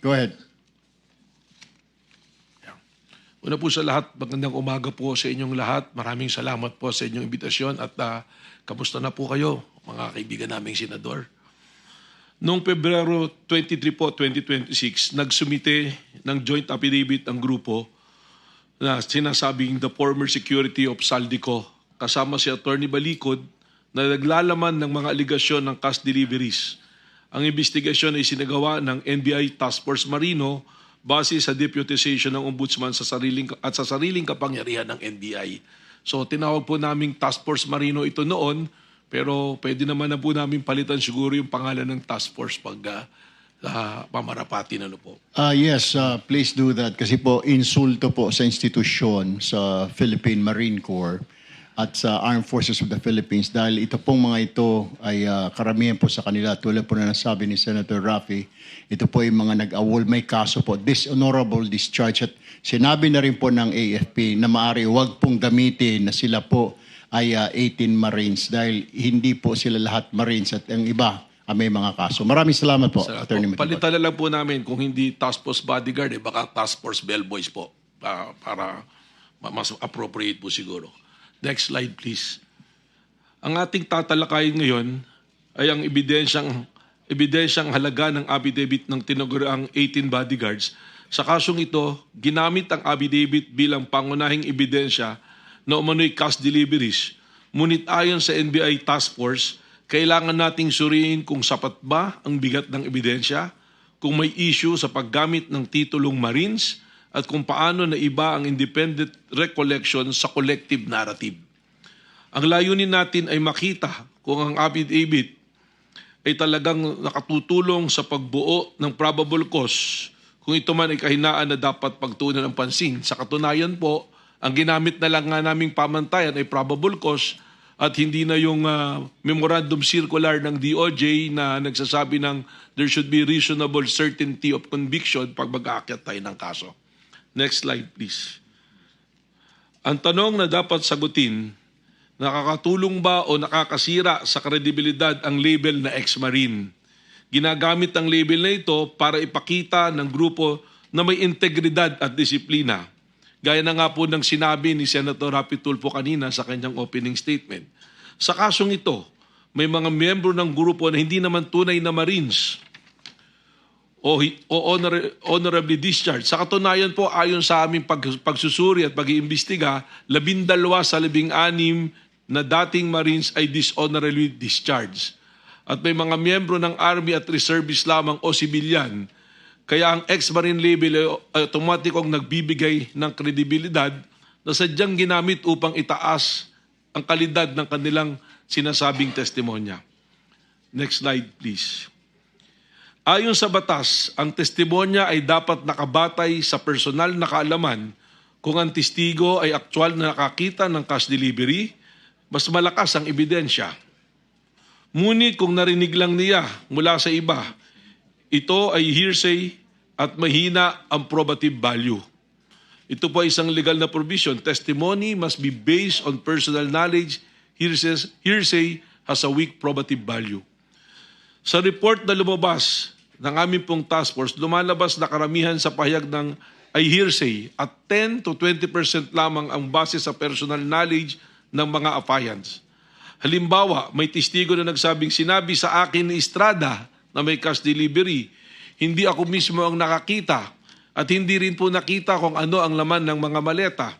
Go ahead. Una po sa lahat, magandang umaga po sa inyong lahat. Maraming salamat po sa inyong imbitasyon at kamusta na po kayo, mga kaibigan naming senador. Noong Pebrero 23 po, 2026, nagsumite ng joint affidavit ang grupo na sinasabing the former security of Saldico kasama si Attorney Balikod na naglalaman ng mga aligasyon ng cash deliveries. Ang investigasyon ay sinagawa ng NBI Task Force Marino base sa deputization ng Ombudsman sa sariling kapangyarihan ng NBI. So tinawag po naming Task Force Marino ito noon, pero pwede naman na po namin palitan siguro yung pangalan ng Task Force pag pamarapati na po. Yes, please do that. Kasi po, insulto po sa institusyon, sa Philippine Marine Corps at sa Armed Forces of the Philippines dahil ito pong mga ito ay karamihan po sa kanila. Tulad po na nasabi ni Senator Raffy, ito po ay mga nag-awol, may kaso po, dishonorable discharge. At sinabi na rin po ng AFP na maaari huwag pong gamitin na sila po ay 18 Marines dahil hindi po sila lahat Marines at ang iba may mga kaso. Maraming salamat po, Attorney Matibag. Palitan na lang po namin kung hindi Task Force Bodyguard, baka Task Force Bellboys po para mas appropriate po siguro. Next slide, please. Ang ating tatalakayin ngayon ay ang ebidensyang halaga ng affidavit ng tinaguriang 18 bodyguards. Sa kasong ito, ginamit ang affidavit bilang pangunahing ebidensya na umano'y cash deliveries. Ngunit ayon sa NBI Task Force, kailangan nating suriin kung sapat ba ang bigat ng ebidensya, kung may issue sa paggamit ng titulong Marines, at kung paano na iba ang independent recollection sa collective narrative. Ang layunin natin ay makita kung ang affidavit ay talagang nakatutulong sa pagbuo ng probable cause, kung ito man ay kahinaan na dapat pagtuunan ng pansin. Sa katunayan po, ang ginamit na lang nga naming pamantayan ay probable cause at hindi na yung memorandum circular ng DOJ na nagsasabi ng there should be reasonable certainty of conviction pag mag-aakyat tayo ng kaso. Next slide, please. Ang tanong na dapat sagutin, nakakatulong ba o nakakasira sa kredibilidad ang label na ex-marine? Ginagamit ang label na ito para ipakita ng grupo na may integridad at disiplina. Gaya na nga po ng sinabi ni Senator Raffy Tulfo kanina sa kanyang opening statement. Sa kasong ito, may mga miyembro ng grupo na hindi naman tunay na Marines o honorably discharged. Sa katunayan po, ayon sa aming pagsusuri at pag-iimbestiga, 12 sa 16 na dating Marines ay dishonorably discharged. At may mga miyembro ng Army at Reservists lamang o sibilyan. Kaya ang ex-Marine label ay automatikong nagbibigay ng kredibilidad na sadyang ginamit upang itaas ang kalidad ng kanilang sinasabing testimonya. Next slide, please. Ayon sa batas, ang testimonya ay dapat nakabatay sa personal na kaalaman. Kung ang testigo ay aktual na nakakita ng cash delivery, mas malakas ang ebidensya. Ngunit kung narinig lang niya mula sa iba, ito ay hearsay at mahina ang probative value. Ito po ay isang legal na provision. Testimony must be based on personal knowledge. Hearsay has a weak probative value. Sa report na lumabas ng aming pong task force, lumalabas na karamihan sa pahayag ng ay hearsay at 10 to 20% lamang ang base sa personal knowledge ng mga affiants. Halimbawa, may testigo na nagsabing sinabi sa akin ni Estrada na may cash delivery. Hindi ako mismo ang nakakita at hindi rin po nakita kung ano ang laman ng mga maleta.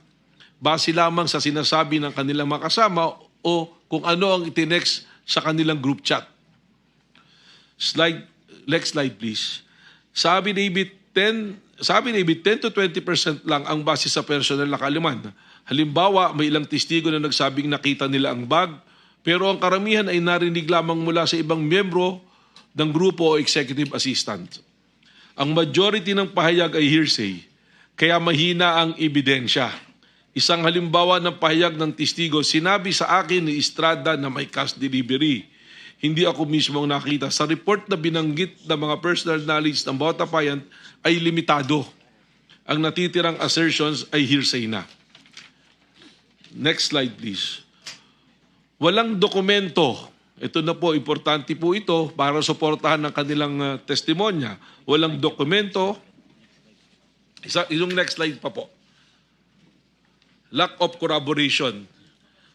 Base lamang sa sinasabi ng kanilang makasama o kung ano ang itinext sa kanilang group chat. Next slide, please. Sabi ni 10 to 20% lang ang base sa personal na kaalaman. Halimbawa, may ilang testigo na nagsabing nakita nila ang bag, pero ang karamihan ay narinig lamang mula sa ibang miyembro ng grupo o executive assistant. Ang majority ng pahayag ay hearsay, kaya mahina ang ebidensya. Isang halimbawa ng pahayag ng testigo, sinabi sa akin ni Estrada na may cash delivery. Hindi ako mismo ang nakita. Sa report na binanggit ng mga personal knowledge ng bawat affiant ay limitado. Ang natitirang assertions ay hearsay na. Next slide, please. Walang dokumento Ito na po, importante po ito para suportahan ng kanilang testimonya. Walang dokumento. Yung next slide pa po. Lack of corroboration.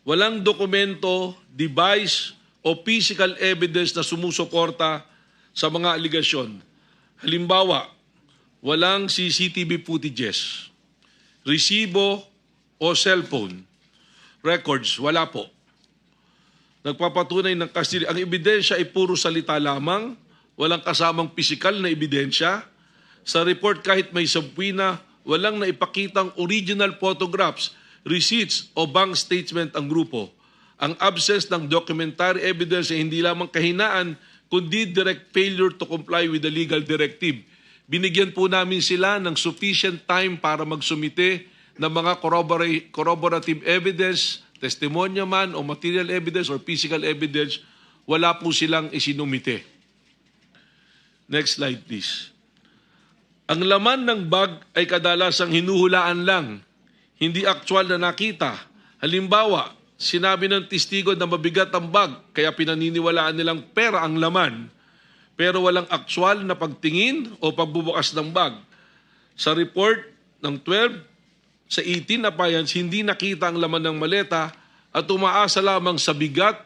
Walang dokumento, device, o physical evidence na sumusuporta sa mga aligasyon. Halimbawa, walang CCTV footages, resibo o cellphone records, wala po. Nagpapatunay ng custody. Ang ebidensya ay puro salita lamang, walang kasamang pisikal na ebidensya. Sa report kahit may subpoena, walang naipakitang original photographs, receipts o bank statement ang grupo. Ang absence ng documentary evidence ay hindi lamang kahinaan, kundi direct failure to comply with the legal directive. Binigyan po namin sila ng sufficient time para magsumite ng mga corroborative evidence, testimonya man o material evidence or physical evidence, wala po silang isinumite. Next slide please. Ang laman ng bag ay kadalasang hinuhulaan lang, hindi aktual na nakita. Halimbawa, sinabi ng testigo na mabigat ang bag, kaya pinaniniwalaan nilang pera ang laman, pero walang aktual na pagtingin o pagbubukas ng bag. Sa report ng 12, sa 18 appliance, hindi nakita ang laman ng maleta at umaasa lamang sa bigat,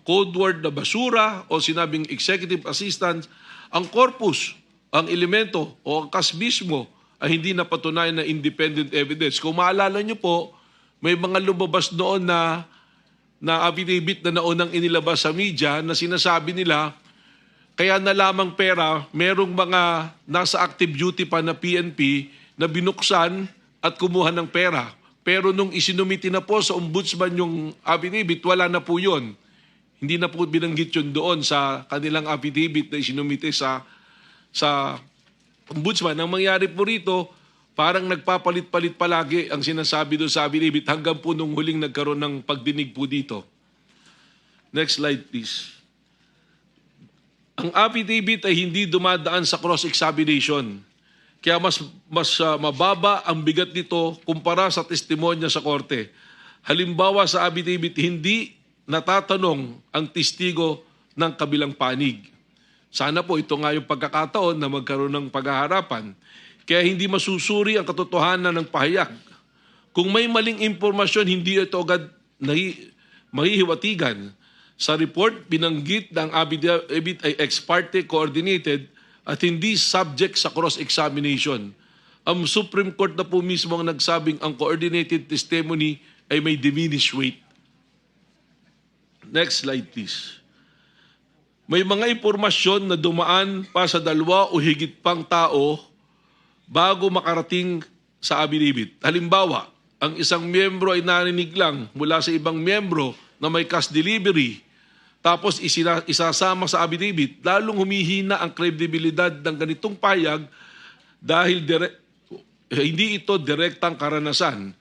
code word na basura o sinabing executive assistant, ang corpus, ang elemento o ang kas mismo ay hindi napatunayan na independent evidence. Kung maalala nyo po, may mga lumabas noon na affidavit na naunang inilabas sa media na sinasabi nila, kaya na lamang pera, merong mga nasa active duty pa na PNP na binuksan at kumuha ng pera. Pero nung isinumiti na po sa ombudsman yung affidavit, wala na po yun. Hindi na po binanggit yun doon sa kanilang affidavit na isinumiti sa ombudsman. Ang mangyari po rito, parang nagpapalit-palit palagi ang sinasabi doon sa affidavit hanggang po nung huling nagkaroon ng pagdinig po dito. Next slide please. Ang affidavit ay hindi dumadaan sa cross-examination. Kaya mas mababa ang bigat nito kumpara sa testimonya sa korte. Halimbawa sa affidavit, hindi natatanong ang testigo ng kabilang panig. Sana po ito nga yung pagkakataon na magkaroon ng paghaharapan. Kaya hindi masusuri ang katotohanan ng pahayag. Kung may maling impormasyon, hindi ito agad mahihiwatigan. Sa report, binanggit na ang affidavit ay ex parte coordinated at hindi subject sa cross-examination. Ang Supreme Court na po mismo ang nagsabing ang coordinated testimony ay may diminished weight. Next slide please. May mga impormasyon na dumaan pa sa 2 o higit pang tao bago makarating sa affidavit. Halimbawa, ang isang miyembro ay narinig lang mula sa ibang miyembro na may cash delivery, tapos isasama sa affidavit, lalong humihina ang kredibilidad ng ganitong payag dahil hindi ito direktang karanasan.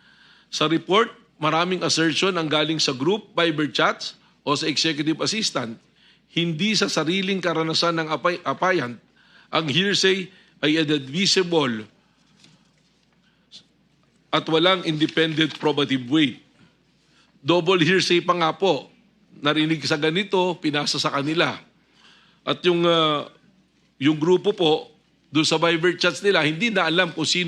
Sa report, maraming assertion ang galing sa group, Viber chats o sa executive assistant. Hindi sa sariling karanasan ng applicant, ang hearsay ay inadmissible at walang independent probative weight. Double hearsay pa nga po. Narinig sa ganito, pinasa sa kanila. At yung grupo po, doon sa Viber chats nila, hindi na alam kung sino